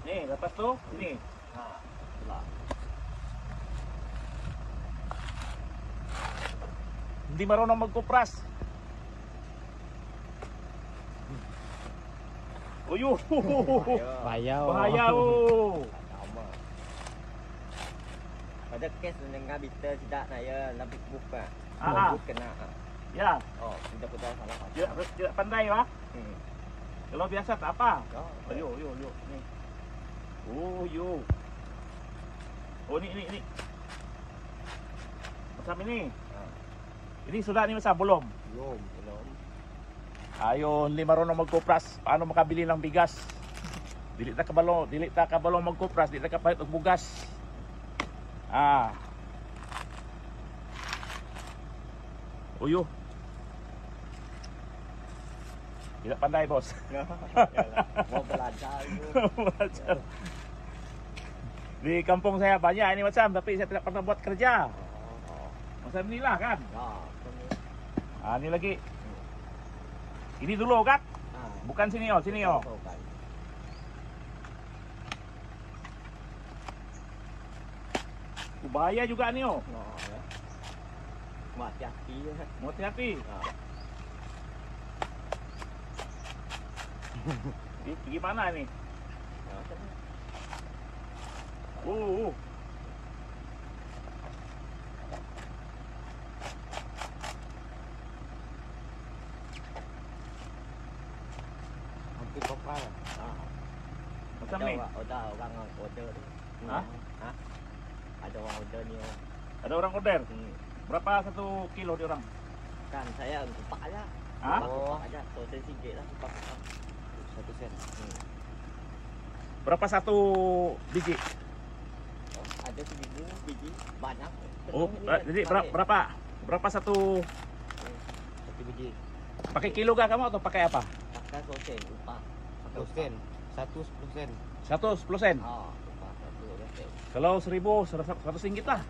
Nih, lepas tu, sini. Lah. Hindi marunong magkupras. Uyuh. Bahaya. Bahaya oh. Sama. Pada kes dengan bitter tidak saya lebih buka. Ah. Kena. Ya, Oh, tidak betul salah. tidak pandai wah. Hmm. Kalau biasa tak apa. Oh, Yo. Nih. Oh, yo. Oh, ini. Macam ini. Ini sudah ni masa belum? Belum. Ayo, hindi marunong magkupras. Paano makabili ng bigas? Dili ta kabalo magkupras, dili ta kapalit og bugas. Uyo. Tidak pandai, bos. Mau belajar. Belajar. Di kampung saya banyak ini macam, tapi saya tidak pernah buat kerja. Macam inilah kan. Ini lagi. Ini dulu kan? Bukan sini oh, sini oh. Bahaya juga nih oh. Hati-hati. Mau hati-hati. Gimana ini? Hampir kopal. Macam ni. Ada orang order tu. Hah? Ada orang order ni. Ada orang order. Berapa 1 kilo di orang? Kan saya kupak aja. Hah? Kupak aja. So sen sikit lah kupak. 1 sen. Berapa 1 biji? Ada 1000 biji banyak. Oh, jadi berapa 1 biji? pakai kilo kah kamu atau pakai apa? Pakai sosen upah. 1 sen. 10 sen. 10 sen. Upah 1 sen. Kalau 100 ringgit lah.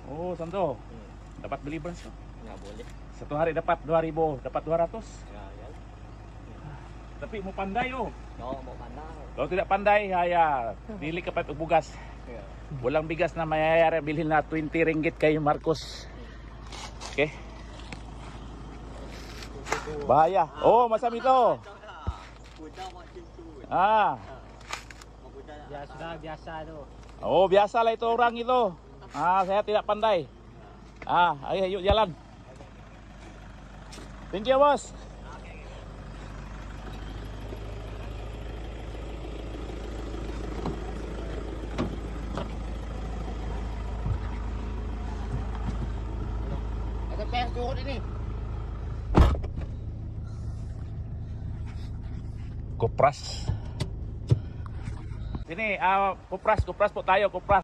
Oh, santo. Dapat beli beras tuh. Nggak boleh. Satu hari dapat 2000, dapat 200. Ya. Tapi mau pandai oh. Mau pandai. Kalau tidak pandai, ya dili kapat bugas. Ya. Walang bigas na mayayari, bilhin na 20 ringgit kay Marcos. Okay. Bahaya. Oh, macam itu. Ya sudah biasa tu. Oh, biasalah itu orang itu. Saya tidak pandai. Ayo jalan. Thank you, bos. Ada pes turun ini. Kupras. Sini, kupras po tayo, kupras.